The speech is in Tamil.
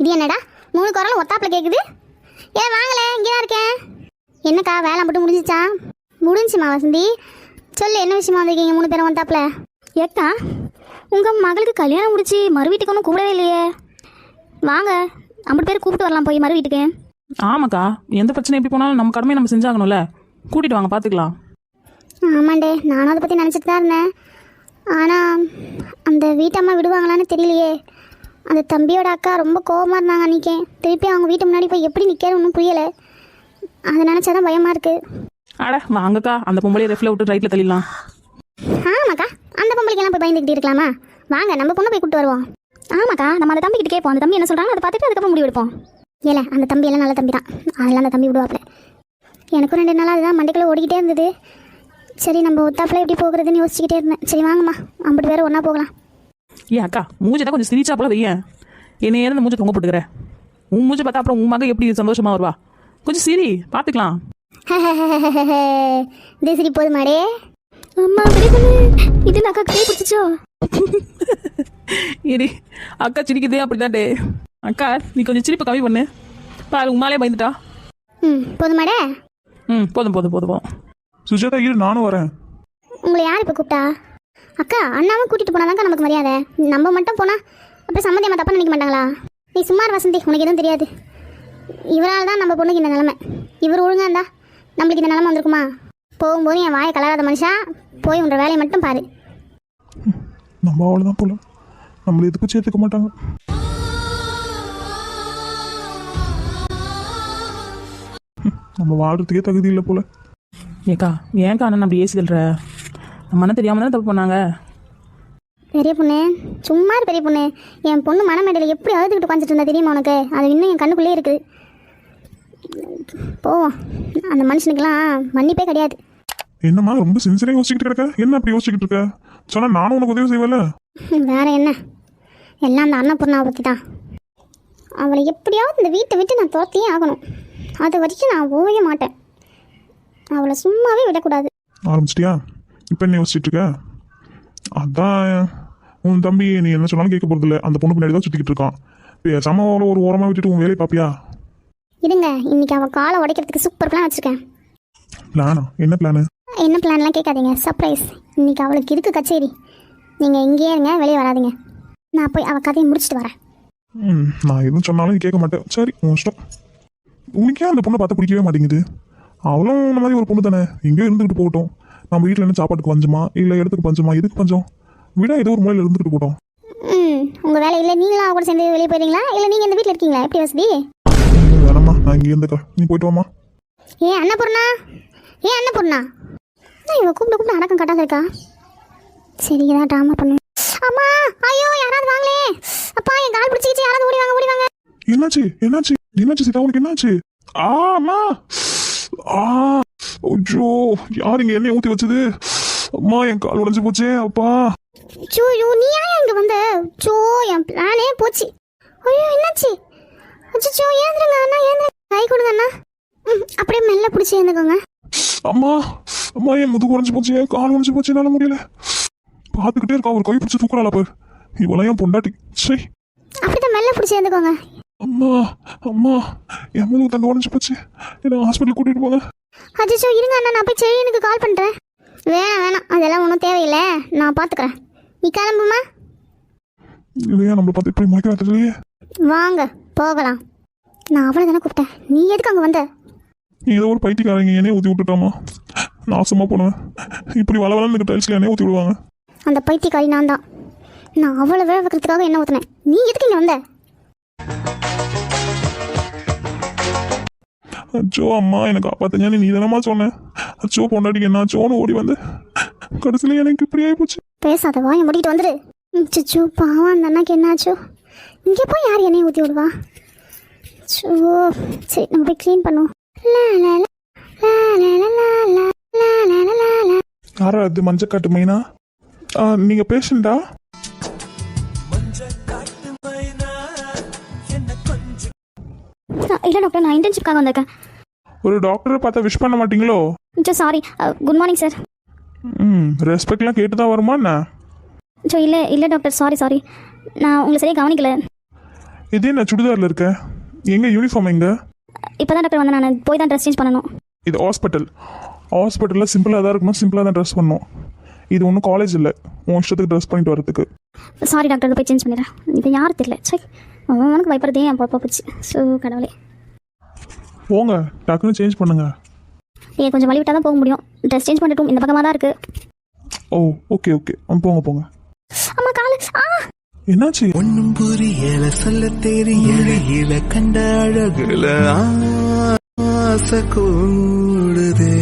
இது என்னடா 3 குரலும் ஒத்தாப்புல கேட்குது? ஏன் வாங்கலை, இங்கே தான் இருக்கேன். என்னக்கா வேலை மட்டும் முடிஞ்சிச்சா? முடிஞ்சுமா வசந்தி, சொல்லு என்ன விஷயமா வந்திருக்கீங்க 3 பேரும் ஒத்தாப்புல? ஏக்கா உங்கள் மகளுக்கு கல்யாணம் முடிச்சு மறு வீட்டுக்கு ஒன்றும் கூப்பிடவே இல்லையே. வாங்க 50 பேர் கூப்பிட்டு வரலாம் போய் மறு வீட்டுக்கு. ஆமாக்கா, எந்த பிரச்சனை எப்படி போனாலும் நம்ம கடமையை நம்ம செஞ்சாகணும்ல. கூட்டிகிட்டு வாங்க, பார்த்துக்கலாம். ஆமாண்டே, நானும் அதை பற்றி நினச்சிட்டு தான் இருந்தேன். ஆனால் அந்த வீட்டம்மா விடுவாங்களான்னு தெரியலையே. அந்த தம்பியோட அக்கா ரொம்ப கோபமாக இருந்தாங்க அன்றைக்கே. திருப்பி அவங்க வீட்டு முன்னாடி போய் எப்படி நிற்கிறது ஒன்றும் புரியலை. அதை நினச்சா தான் பயமாக இருக்குது. அட வாங்கக்கா, அந்த பொம்பளையை ரெஃப்ல விட்டு ரைட்டில் தள்ளிடலாம். ஆமாக்கா, அந்த பொம்பளைக்கெல்லாம் போய் பயந்துக்கிட்டு இருக்கலாமா? வாங்க நம்ம பொண்ணை போய் கூப்பிட்டு வருவோம். ஆமாக்கா, நம்ம அந்த தம்பிக்கிட்ட கேட்போம். அந்த தம்பி என்ன சொல்கிறாங்க அதை பார்த்துட்டு அதுக்கப்புறம் முடிவு எடுப்போம். ஏல அந்த தம்பி எல்லாம் நல்ல தம்பி தான், அதெல்லாம் அந்த தம்பி விடுவாப்பில். எனக்கும் 2 நாளாக அதுதான் மண்டைக்குள்ளே ஓடிக்கிட்டே இருந்தது. சரி நம்ம ஒத்தாப்பில் எப்படி போகிறதுன்னு யோசிச்சுக்கிட்டே இருந்தேன். சரி வாங்கம்மா 50 பேர் ஒன்றா போகலாம். ஏன் அக்கா, மூஞ்சதான் கொஞ்சம் சிரிச்சா போல வையன். என்னையே அந்த மூஞ்சை தொங்க போட்டுக்கிற. உன் மூஞ்சை பார்த்தா அப்புறம் உன் மக எப்படி சந்தோஷமா வருவா? கொஞ்சம் சிரி, பார்த்துக்கலாம். இதே சிரி போதுமாடே. அம்மா இது அக்கா கை பிடிச்சிச்சோ? ஏடி அக்கா சிரிக்குதே அப்படிதான்டே. அக்கா நீ கொஞ்சம் சிரிப்பை கம்மி பண்ணு. பாரு உமாலே பயந்துட்டா. போதுமாடே? போதும் போதும் போதும். சுஜாதா இரு, நானும் வரேன். உங்களை யார் இப்போ கூப்பிட்டா? அக்கா அண்ணாவும் கூட்டிகிட்டு போனாதாங்க நமக்கு மரியாதை. நம்ம மட்டும் போனால் அப்புறம் சம்மந்தியம்மா தப்பாக நினைக்க மாட்டாங்களா? நீ சும்மார் வசந்தி, உனக்கு எதுவும் தெரியாது. இவரால் தான் நம்ம பொண்ணுக்கு இந்த நிலமை. இவர் ஒழுங்கா இருந்தா நம்மளுக்கு இந்த நிலமை வந்திருக்குமா? போகும்போது என் வாயை கலராத மனுஷா, போய் உன்ற வேலையை மட்டும் பாரு. நம்ம அவ்வளோதான் போல, நம்மளை எதுக்கும் சேர்த்துக்க மாட்டாங்க. நம்ம வாழ்றதுக்கே தகுதி இல்லை போல. ஏக்கா ஏன்க்கா அண்ணன் அப்படி ஏசி தள்ளுற? நம்ம அண்ணன் தெரியாமல் தானே தப்பு பண்ணாங்க. பெரிய பொண்ணு சும்மா பெரிய பொண்ணு, என் பொண்ணு மனமேடையில் எப்படி அழுதுகிட்டு உட்காந்துட்டு இருந்தா தெரியுமா உனக்கு? அது இன்னும் என் கண்ணுக்குள்ளே இருக்குது. போவோம், அந்த மனுஷனுக்கெல்லாம் மன்னிப்பே கிடையாது. என்னம்மா ரொம்ப சின்சியராக யோசிச்சுக்கிட்டு இருக்க? என்ன அப்படி யோசிச்சுக்கிட்டு இருக்க? சொன்னா நானும் உனக்கு உதவி செய்வேல. வேற என்ன, எல்லாம் அந்த அன்னபூர்ணாவை பற்றி தான். அவளை எப்படியாவது இந்த வீட்டை விட்டு நான் தோர்த்தியே ஆகணும். அது வரைக்கும் நான் ஓய மாட்டேன். அவளை சும்மாவே விடக்கூடாது. ஆரம்பிச்சிட்டியா? இப்போ என்ன யோசிச்சுட்டு இருக்க? அதான் உன் தம்பி நீ என்ன சொன்னாலும் கேட்க போகிறது இல்லை. அந்த பொண்ணு பின்னாடி தான் சுற்றிக்கிட்டு இருக்கான். பேசாம அவளை ஒரு ஓரமாக விட்டுட்டு உன் வேலையை பார்ப்பியா? இருங்க, இன்னைக்கு அவள் காலை உடைக்கிறதுக்கு சூப்பர் பிளான் வச்சுருக்கேன். பிளானா? என்ன பிளானு? என்ன பிளான்லாம் கேட்காதீங்க, சர்ப்ரைஸ். இன்னைக்கு அவளுக்கு இருக்கு கச்சேரி. நீங்கள் இங்கேயே இருங்க, வெளியே வராதிங்க. நான் போய் அவள் கதையை முடிச்சுட்டு வரேன். நான் எதுவும் சொன்னாலும் நீ கேட்க மாட்டேன். சரி உன் இஷ்டம். உனக்கே அந்த பொண்ணை பார்த்து பிடிக்கவே மாட்டேங்குது. அவளும் இந்த மாதிரி ஒரு பொண்ணு தானே, எங்கேயோ இருந்துக்கிட்டு போகட்டும். நம்ம வீட்டில் என்ன சாப்பாட்டுக்கு பஞ்சமா இல்லை இடத்துக்கு பஞ்சமா? எதுக்கு பஞ்சம்? விட ஏதோ ஒரு மூலையில் இருந்துக்கிட்டு போட்டோம். உங்கள் வேலை இல்லை, நீங்களும் கூட சேர்ந்து வெளியே போயிடுறீங்களா இல்லை நீங்கள் இந்த வீட்டில் இருக்கீங்களா? எப்படி வசதி? வேணாம்மா, நான் இங்கே இருந்துக்கா, நீ போயிட்டு வாமா. ஏன் அன்னபூர்ணா, ஏன் அன்னபூர்ணா? இவன் கூப்பிட்டு அடக்கம் கட்டாத இருக்கா? சரி இதான் ட்ராமா பண்ணு. அம்மா ஐயோ யாராவது வாங்களே. அப்பா என் கால் பிடிச்சிக்கிச்சு, யாராவது ஓடி வாங்க ஓடி வாங்க. என்னாச்சு என்னாச்சு என்னாச்சு சீதா, உனக்கு என்னாச்சு? அம்மா ஐயோ, யார் இங்க எண்ணெய் ஊற்றி வச்சது? அம்மா என் கால் உடைஞ்சு போச்சே. அப்பா சோ நீ ஏன் இங்கே வந்த? சோ என் பிளானே போச்சு. ஐயோ என்னாச்சு? அச்சோ ஏந்திரங்க அண்ணா, ஏந்திர கை கொடுங்க அண்ணா. அப்படியே மெல்ல பிடிச்சி ஏந்துக்கோங்க. அம்மா அம்மா என் முதுகு உடைஞ்சு போச்சு, கால் உடைஞ்சு போச்சு, என்னால முடியல. பார்த்துக்கிட்டே இருக்கா, ஒரு கை பிடிச்சி தூக்குறாளா பாரு. இவெல்லாம் என் பொண்டாட்டி. சரி அப்படிதான் மெல்ல பிடிச்சி ஏந்துக்கோங்க. அம்மா அம்மா என் முதுகு தங்க உடைஞ்சு போச்சு, என்ன ஹாஸ்பிட்டல் கூட்டிட்டு போங்க. அச்சோ இருங்க அண்ணா, நான் போய் செழியனுக்கு கால் பண்ணுறேன். வேணாம் அதெல்லாம் ஒன்றும் தேவையில்லை, நான் பார்த்துக்கிறேன். நீ கிளம்புமா? இல்லையா நம்மளை பார்த்து இப்படி முறைக்கிறாத்திலையே. வாங்க போகலாம். நான் அவளை தானே கூப்பிட்டேன், நீ எதுக்கு அங்கே வந்த? நீ ஏதோ ஒரு பைத்தியக்காரங்க என்னையே ஊற்றி விட்டுட்டாமா, நாசமாக போனேன். இப்படி வளவலன்னு டைல்ஸ்ல என்னையே ஊற்றி விடுவாங்க. அந்த பைத்தியக்காரி நான் தான். நான் அவளை வேலை வைக்கிறதுக்காக என்ன ஊற்றினேன். நீ எதுக்கு இங்கே வந்த? அச்சோ அம்மா எனக்கு காப்பாத்துங்க, நீ தானம்மா சொன்னேன். அச்சோ பொண்டாட்டிக்கு என்ன ஆச்சோன்னு ஓடி வந்து கடைசியில் எனக்கு இப்படி ஆகி போச்சு. பேசாத, வாயை முடிக்கிட்டு வந்துடு. சிச்சோ பாவம், அந்த அண்ணாக்கு என்னாச்சோ? இங்கே போய் யார் என்னையை ஊற்றி விடுவா? சோ சரி நம்ம போய் க்ளீன் பண்ணுவோம். யாரா அது மஞ்சக்காட்டு மைனா? நீங்க பேஷண்டா? இல்லை டாக்டர், நான் இன்டர்ன்ஷிப்காக வந்திருக்கேன். ஒரு டாக்டரை பார்த்தா விஷ் பண்ண மாட்டீங்களோ? Sorry, good morning sir. ரெஸ்பெக்ட்லாம் கேட்டு தான் வருமா என்ன? இல்லை டாக்டர், சாரி நான் உங்களை சரியாக கவனிக்கல. இது என்ன சுடிதாரில் இருக்க? எங்க யூனிஃபார்ம் எங்க? இப்போ தான் டாக்டர் வந்து நான் போய் தான் ட்ரெஸ் சேஞ்ச் பண்ணணும். இது ஹாஸ்பிட்டலில் சிம்பிளாக தான் இருக்கணும், சிம்பிளாக தான் ட்ரெஸ் பண்ணணும். இது ஒன்றும் காலேஜ் இல்லை உன் இஷ்டத்துக்கு ட்ரெஸ் பண்ணிட்டு வரதுக்கு. சாரி டாக்டர், போய் சேஞ்ச் பண்ணிடுறேன். இது யார் தெரியல, சரி அவனுக்கு பயப்படுறதே என் பொழப்பா போச்சு. ஸோ கடவுளே. போங்க, டக்குன்னு சேஞ்ச் பண்ணுங்க. நீங்கள் கொஞ்சம் வழி விட்டால் தான் போக முடியும். ட்ரெஸ் சேஞ்ச் பண்ணிட்டும் இந்த பக்கமாக தான் இருக்குது. ஓ ஓகே போங்க. அம்மா காலு. என்னாச்சு? ஒன்னும் புரியல, சொல்ல தெரியல, கண்ட அழகுல ஆசை கூடுதே.